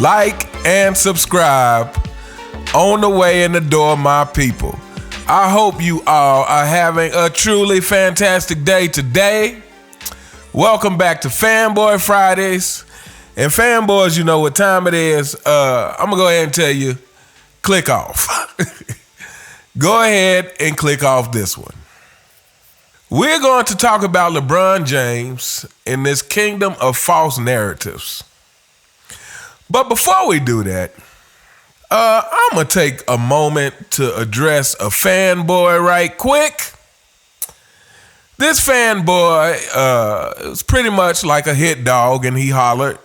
like, and subscribe on the way in the door, my people. I hope you all are having a truly fantastic day today. Welcome back to Fanboy Fridays. And fanboys, you know what time it is. I'm going to go ahead and tell you, click off. Go ahead and click off this one. We're going to talk about LeBron James in this kingdom of false narratives. But before we do that, I'm going to take a moment to address a fanboy right quick. This fanboy is pretty much like a hit dog, and he hollered.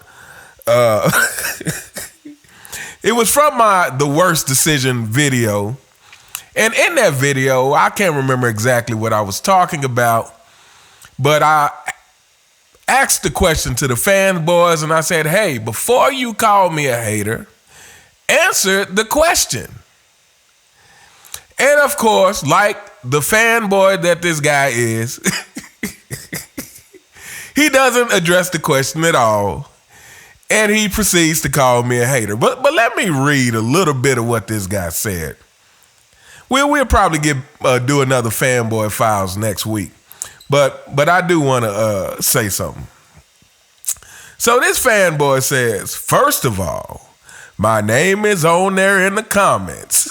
It was from The Worst Decision video. And in that video, I can't remember exactly what I was talking about, but I asked the question to the fanboys, and I said, hey, before you call me a hater, answer the question. And of course, like the fanboy that this guy is, he doesn't address the question at all, and he proceeds to call me a hater. But let me read a little bit of what this guy said. We'll probably do another Fanboy Files next week. But I do want to say something. So this fanboy says, first of all, my name is on there in the comments.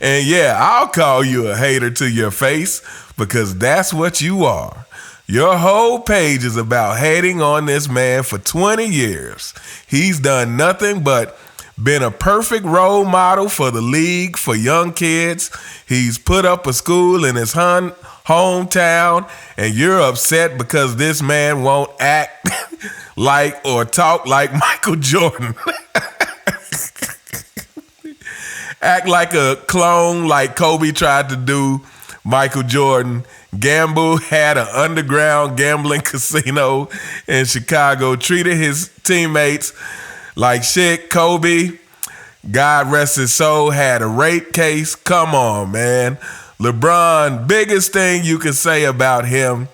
And yeah, I'll call you a hater to your face because that's what you are. Your whole page is about hating on this man for 20 years. He's done nothing but been a perfect role model for the league, for young kids. He's put up a school in his hometown, and you're upset because this man won't act like or talk like Michael Jordan. Act like a clone like Kobe tried to do Michael Jordan. Gamble, had an underground gambling casino in Chicago, treated his teammates like shit. Kobe, God rest his soul, had a rape case. Come on, man. LeBron, biggest thing you can say about him,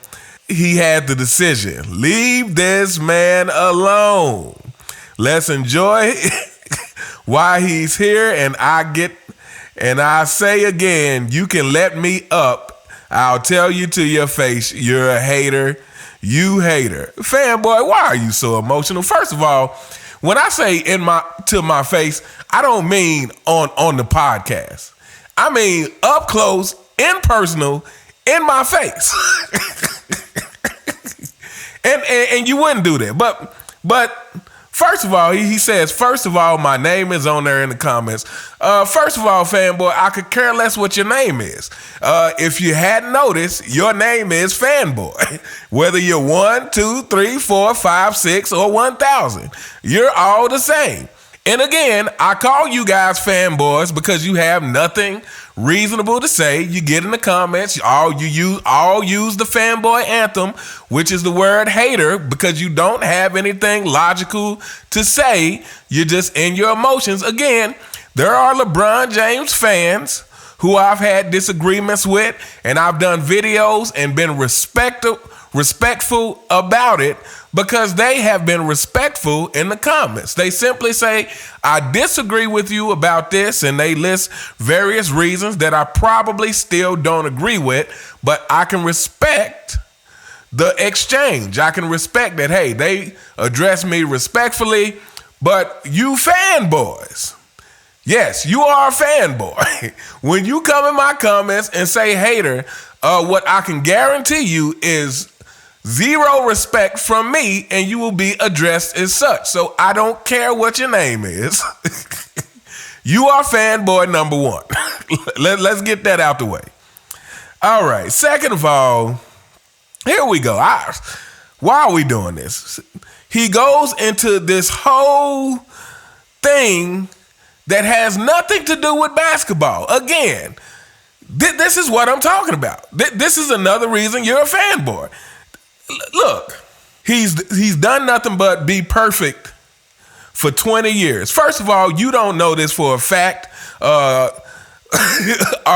he had the decision. Leave this man alone. Let's enjoy why he's here. And I say again, you can let me up. I'll tell you to your face, you're a hater. You hater. Fanboy, why are you so emotional? First of all, when I say to my face, I don't mean on the podcast. I mean up close, in personal, in my face. and you wouldn't do that. But first of all, he says, first of all, my name is on there in the comments. First of all, fanboy, I could care less what your name is. If you hadn't noticed, your name is Fanboy. Whether you're 1, 2, 3, 4, 5, 6, or 1,000, you're all the same. And again, I call you guys fanboys because you have nothing reasonable to say. You get in the comments, you use the fanboy anthem, which is the word hater, because you don't have anything logical to say. You're just in your emotions. Again, there are LeBron James fans who I've had disagreements with, and I've done videos and been respectful about it because they have been respectful in the comments. They simply say, I disagree with you about this, and they list various reasons that I probably still don't agree with, but I can respect the exchange. I can respect that, hey, they address me respectfully, but you fanboys, yes, you are a fanboy. When you come in my comments and say hater, what I can guarantee you is zero respect from me, and you will be addressed as such. So I don't care what your name is. You are fanboy number one. Let's get that out the way. All right. Second of all, here we go. Why are we doing this? He goes into this whole thing that has nothing to do with basketball. Again, this is what I'm talking about. This is another reason you're a fanboy. Look, he's done nothing but be perfect for 20 years. First of all, you don't know this for a fact. Are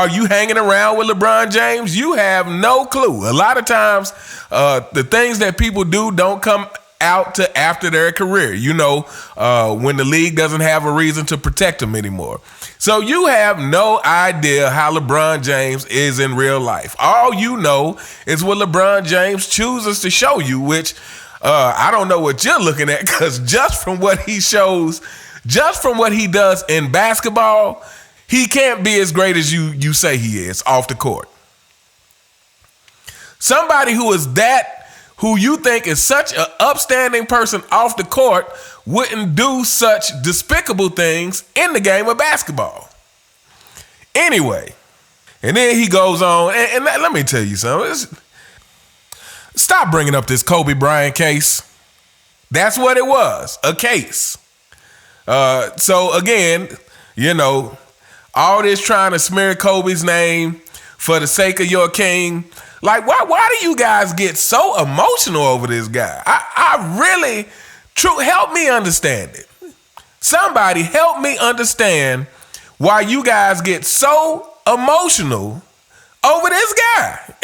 you hanging around with LeBron James? You have no clue. A lot of times, the things that people do don't come out to after their career, when the league doesn't have a reason to protect them anymore. So you have no idea how LeBron James is in real life. All you know is what LeBron James chooses to show you, which I don't know what you're looking at, because just from what he shows, just from what he does in basketball, he can't be as great as you say he is off the court. Somebody who you think is such an upstanding person off the court wouldn't do such despicable things in the game of basketball. Anyway, and then he goes on, and let me tell you something. Stop bringing up this Kobe Bryant case. That's what it was, a case. So again, all this trying to smear Kobe's name for the sake of your king. Like, why do you guys get so emotional over this guy? I really, help me understand it. Somebody help me understand why you guys get so emotional over this guy.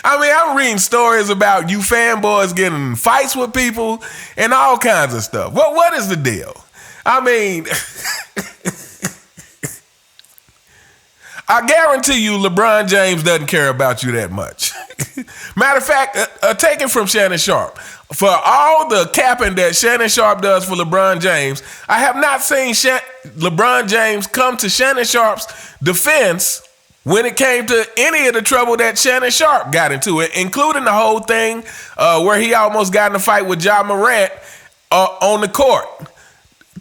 I mean, I'm reading stories about you fanboys getting in fights with people and all kinds of stuff. What is the deal? I mean, I guarantee you LeBron James doesn't care about you that much. Matter of fact, take it from Shannon Sharp. For all the capping that Shannon Sharp does for LeBron James, I have not seen LeBron James come to Shannon Sharp's defense when it came to any of the trouble that Shannon Sharp got into it, including the whole thing where he almost got in a fight with Ja Morant on the court,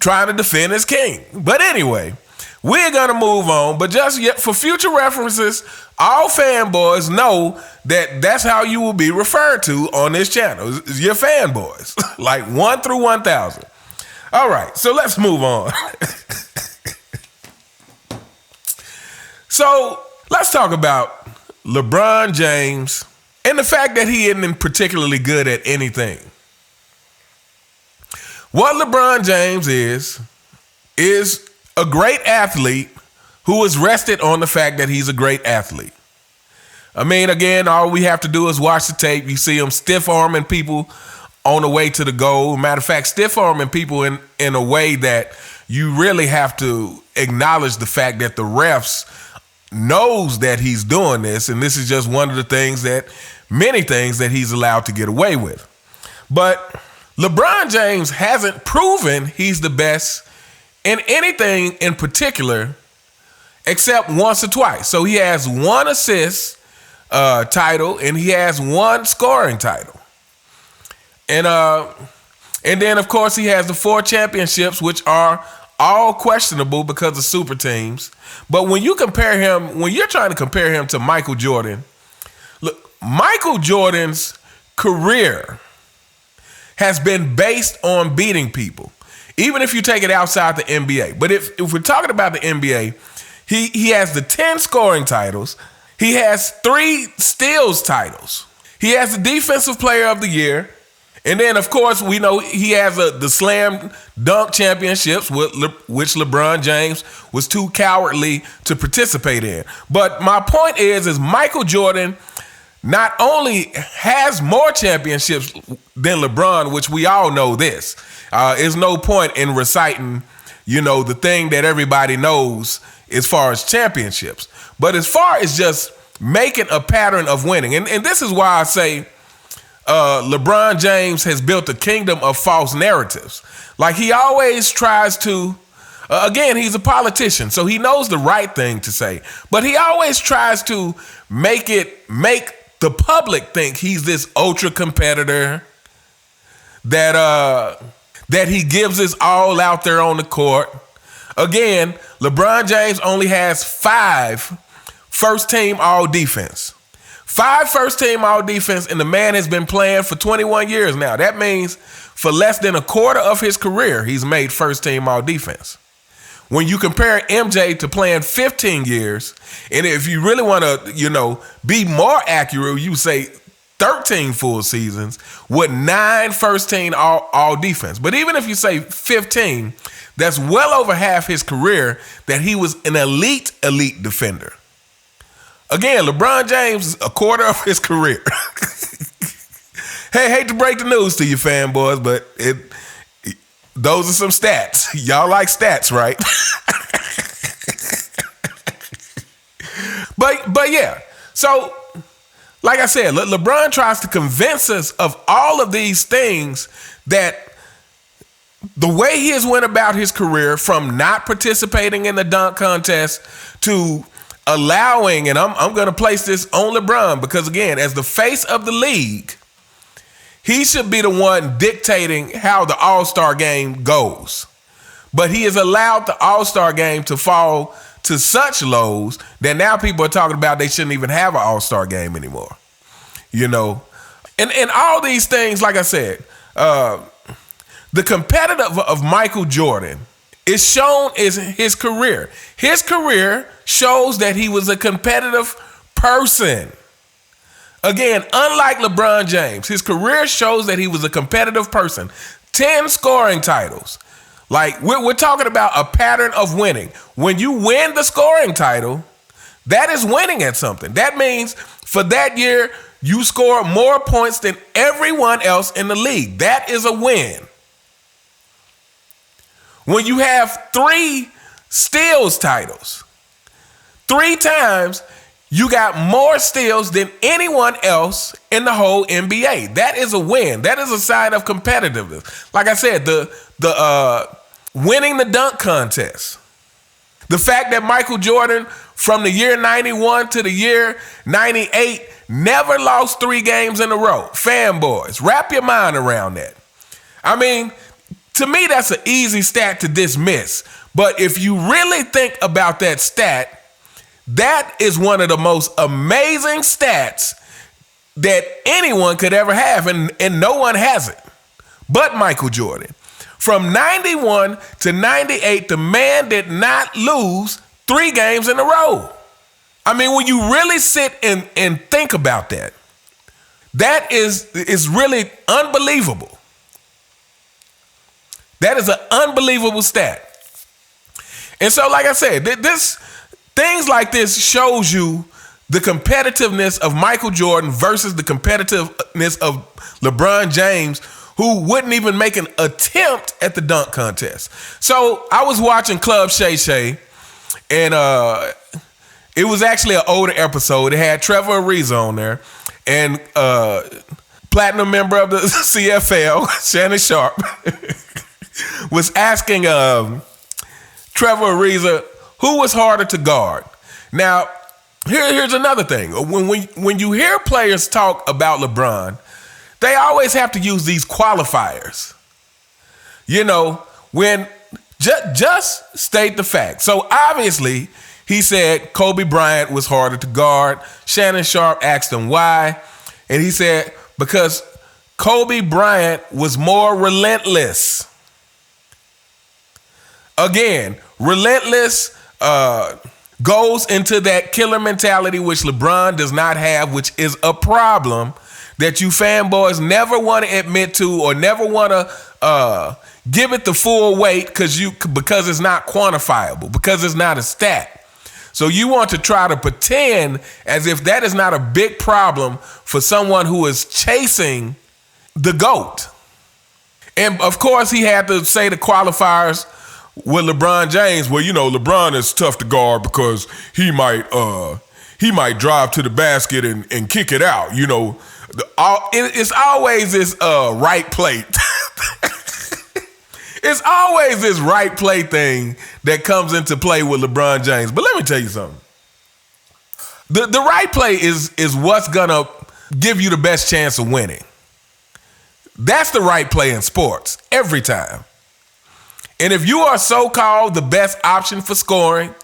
trying to defend his king. But anyway, we're going to move on, but just yet for future references, all fanboys know that that's how you will be referred to on this channel. It's your fanboys, like 1 through 1,000. All right, so let's move on. So let's talk about LeBron James and the fact that he isn't particularly good at anything. What LeBron James is a great athlete who is rested on the fact that he's a great athlete. I mean, again, all we have to do is watch the tape. You see him stiff-arming people on the way to the goal. Matter of fact, stiff-arming people in a way that you really have to acknowledge the fact that the refs knows that he's doing this, and this is just one of the many things that he's allowed to get away with. But LeBron James hasn't proven he's the best in anything in particular except once or twice. So he has 1 assist title and he has 1 scoring title. And then of course he has the 4 championships, which are all questionable because of super teams. But when you're trying to compare him to Michael Jordan, look, Michael Jordan's career has been based on beating people, even if you take it outside the NBA. But if we're talking about the NBA, he has the 10 scoring titles. He has 3 steals titles. He has the Defensive Player of the Year. And then, of course, we know he has the slam dunk championships, which LeBron James was too cowardly to participate in. But my point is Michael Jordan not only has more championships than LeBron, which we all know this. There's no point in reciting, the thing that everybody knows as far as championships. But as far as just making a pattern of winning, and this is why I say LeBron James has built a kingdom of false narratives. Like he always tries to, again, he's a politician, so he knows the right thing to say, but he always tries to make the public think he's this ultra competitor, that he gives his all out there on the court. Again, LeBron James only has 5 first-team all-defense. 5 first-team all-defense, and the man has been playing for 21 years now. That means for less than a quarter of his career, he's made first-team all-defense. When you compare MJ to playing 15 years, and if you really want to, be more accurate, you say 13 full seasons with 9 first-team all-defense. But even if you say 15, that's well over half his career that he was an elite defender. Again, LeBron James, a quarter of his career, Hey, hate to break the news to you fanboys, but those are some stats. Y'all like stats, right? But yeah. So, like I said, LeBron tries to convince us of all of these things, that the way he has went about his career, from not participating in the dunk contest to allowing, and I'm going to place this on LeBron because, again, as the face of the league, he should be the one dictating how the All-Star game goes. But he has allowed the All-Star game to fall to such lows that now people are talking about they shouldn't even have an All-Star game anymore. You know? And all these things, like I said, the competitive of Michael Jordan is shown in his career. His career shows that he was a competitive person. Again, unlike LeBron James, his career shows that he was a competitive person. 10 scoring titles. Like, we're talking about a pattern of winning. When you win the scoring title, that is winning at something. That means for that year, you score more points than everyone else in the league. That is a win. When you have 3 steals titles, 3 times, you got more steals than anyone else in the whole NBA. That is a win. That is a sign of competitiveness. Like I said, the winning the dunk contest. The fact that Michael Jordan, from the year 91 to the year 98, never lost 3 games in a row. Fanboys, wrap your mind around that. I mean, to me, that's an easy stat to dismiss. But if you really think about that stat, that is one of the most amazing stats that anyone could ever have, and no one has it but Michael Jordan. From 91 to 98, the man did not lose 3 games in a row. I mean, when you really sit and think about that, that is really unbelievable. That is an unbelievable stat. And so, like I said, things like this shows you the competitiveness of Michael Jordan versus the competitiveness of LeBron James, who wouldn't even make an attempt at the dunk contest. So I was watching Club Shay Shay, and it was actually an older episode. It had Trevor Ariza on there, and platinum member of the CFL, Shannon Sharp, was asking Trevor Ariza, who was harder to guard? Now, here's another thing. When you hear players talk about LeBron, they always have to use these qualifiers. You know, when just state the fact. So obviously, he said Kobe Bryant was harder to guard. Shannon Sharp asked him why, and he said because Kobe Bryant was more relentless. Again, relentless goes into that killer mentality which LeBron does not have, which is a problem that you fanboys never want to admit to or never want to give it the full weight because it's not quantifiable, because it's not a stat. So you want to try to pretend as if that is not a big problem for someone who is chasing the GOAT. And of course he had to say the qualifiers with LeBron James, well, you know, LeBron is tough to guard because he might drive to the basket and kick it out. You know, it's always this right play. It's always this right play thing that comes into play with LeBron James. But let me tell you something. The right play is what's gonna give you the best chance of winning. That's the right play in sports every time. And if you are so-called the best option for scoring,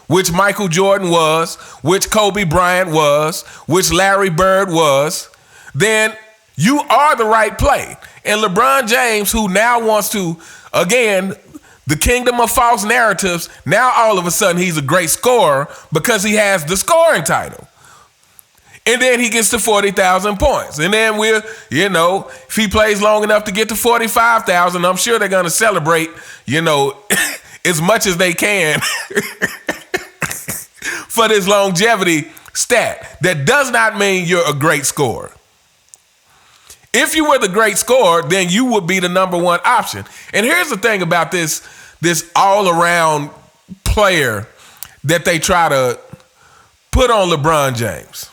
which Michael Jordan was, which Kobe Bryant was, which Larry Bird was, then you are the right play. And LeBron James, who now wants to, again, the kingdom of false narratives, now all of a sudden he's a great scorer because he has the scoring title. And then he gets to 40,000 points. And then if he plays long enough to get to 45,000, I'm sure they're going to celebrate, as much as they can for this longevity stat. That does not mean you're a great scorer. If you were the great scorer, then you would be the number one option. And here's the thing about this all-around player that they try to put on LeBron James.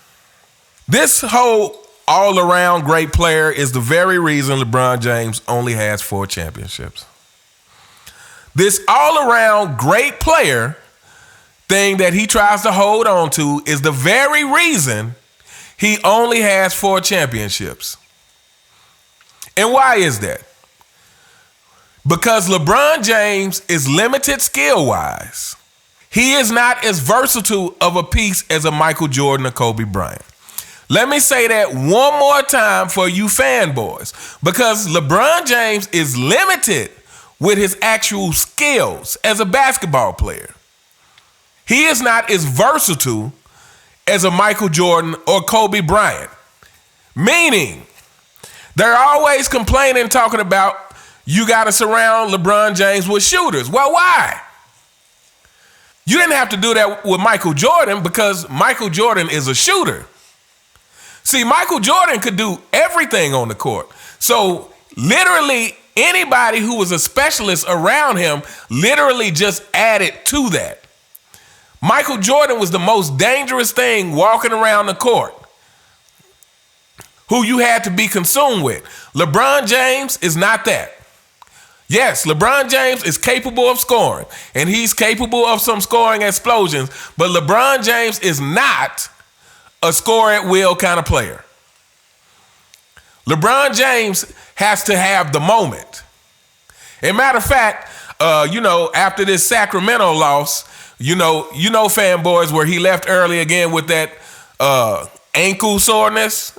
This whole all-around great player is the very reason LeBron James only has 4 championships. This all-around great player thing that he tries to hold on to is the very reason he only has 4 championships. And why is that? Because LeBron James is limited skill-wise. He is not as versatile of a piece as a Michael Jordan or Kobe Bryant. Let me say that one more time for you fanboys. Because LeBron James is limited with his actual skills as a basketball player. He is not as versatile as a Michael Jordan or Kobe Bryant. Meaning, they're always complaining, talking about you got to surround LeBron James with shooters. Well, why? You didn't have to do that with Michael Jordan because Michael Jordan is a shooter. See, Michael Jordan could do everything on the court. So literally anybody who was a specialist around him literally just added to that. Michael Jordan was the most dangerous thing walking around the court, who you had to be consumed with. LeBron James is not that. Yes, LeBron James is capable of scoring, and he's capable of some scoring explosions, but LeBron James is not a score at will kind of player. LeBron James has to have the moment. As a matter of fact, after this Sacramento loss, you know, fanboys, where he left early again with that ankle soreness.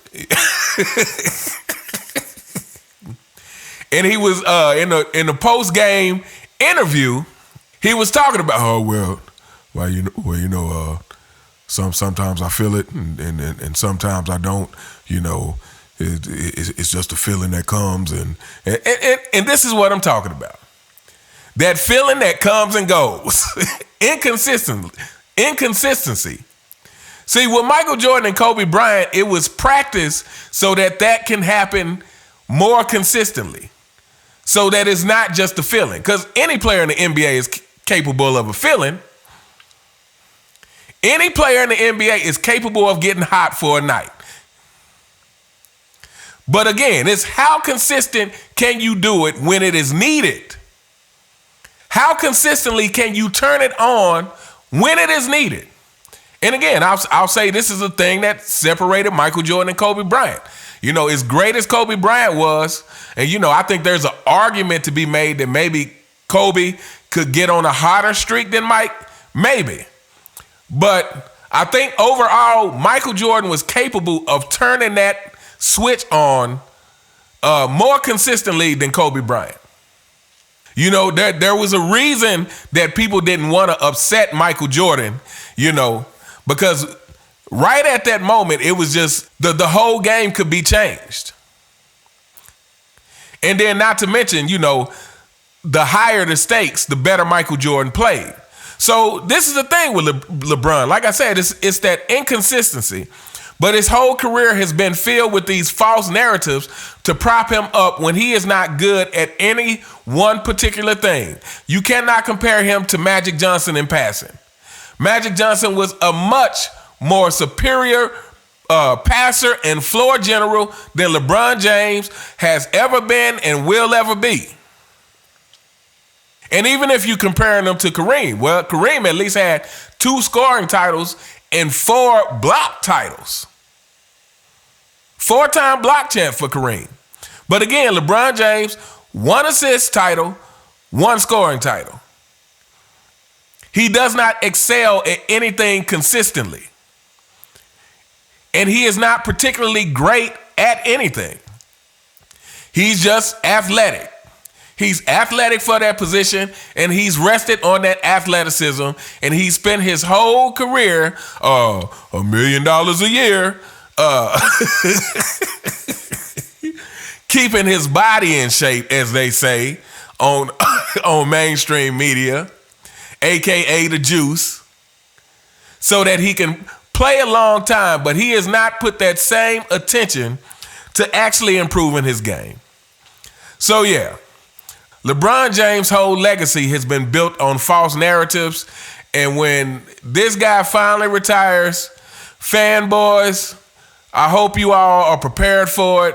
And he was in the post-game interview, he was talking about, sometimes I feel it and sometimes I don't, it's just a feeling that comes and this is what I'm talking about. That feeling that comes and goes. Inconsistency. See, with Michael Jordan and Kobe Bryant, it was practice so that can happen more consistently. So that it's not just a feeling. Because any player in the NBA is capable of a feeling. Any player in the NBA is capable of getting hot for a night. But again, it's how consistent can you do it when it is needed? How consistently can you turn it on when it is needed? And again, I'll say this is the thing that separated Michael Jordan and Kobe Bryant. As great as Kobe Bryant was, and I think there's an argument to be made that maybe Kobe could get on a hotter streak than Mike, maybe. But I think overall, Michael Jordan was capable of turning that switch on more consistently than Kobe Bryant. There was a reason that people didn't want to upset Michael Jordan, because right at that moment, it was just the whole game could be changed. And then not to mention, the higher the stakes, the better Michael Jordan played. So this is the thing with LeBron. Like I said, it's that inconsistency. But his whole career has been filled with these false narratives to prop him up when he is not good at any one particular thing. You cannot compare him to Magic Johnson in passing. Magic Johnson was a much more superior passer and floor general than LeBron James has ever been and will ever be. And even if you compare him to Kareem, well, Kareem at least had 2 scoring titles and 4 block titles. 4-time block champ for Kareem. But again, LeBron James, 1 assist title, 1 scoring title. He does not excel at anything consistently. And he is not particularly great at anything. He's just athletic. He's athletic for that position, and he's rested on that athleticism, and he spent his whole career, $1 million a year, keeping his body in shape, as they say, on mainstream media, aka the juice, so that he can play a long time, but he has not put that same attention to actually improving his game. So yeah, LeBron James' whole legacy has been built on false narratives. And when this guy finally retires, fanboys, I hope you all are prepared for it.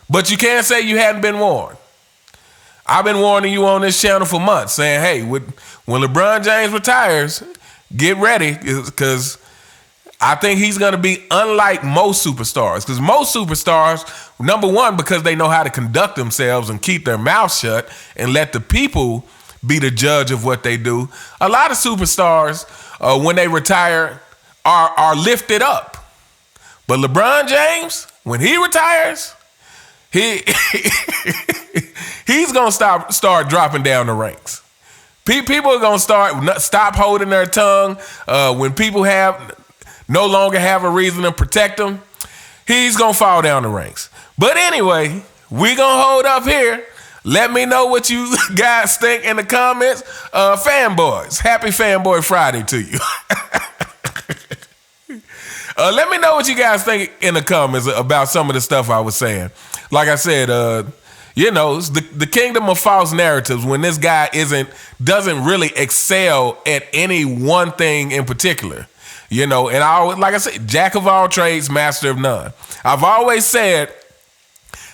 But you can't say you hadn't been warned. I've been warning you on this channel for months, saying, hey, when LeBron James retires, get ready, because I think he's going to be unlike most superstars. Because most superstars, number one, because they know how to conduct themselves and keep their mouth shut and let the people be the judge of what they do. A lot of superstars, when they retire, are lifted up. But LeBron James, when he retires, he's gonna start dropping down the ranks. People are gonna stop holding their tongue when people no longer have a reason to protect them. He's gonna fall down the ranks. But anyway, we gonna hold up here. Let me know what you guys think in the comments. Fanboys, happy Fanboy Friday to you. Let me know what you guys think in the comments about some of the stuff I was saying. Like I said, it's the kingdom of false narratives when this guy doesn't really excel at any one thing in particular. And like I said, jack of all trades, master of none. I've always said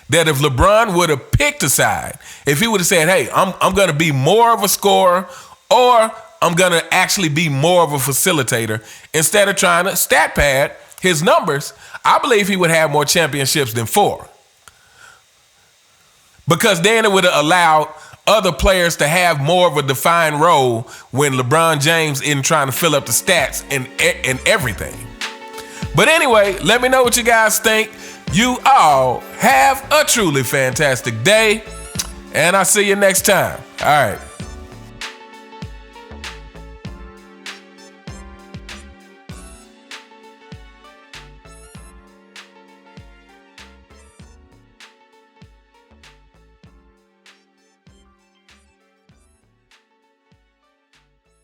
that if LeBron would have picked a side, if he would have said, hey, I'm going to be more of a scorer, or I'm going to actually be more of a facilitator, instead of trying to stat pad his numbers, I believe he would have more championships than 4. Because then it would have allowed other players to have more of a defined role when LeBron James isn't trying to fill up the stats and everything. But anyway, let me know what you guys think. You all have a truly fantastic day, and I'll see you next time. All right.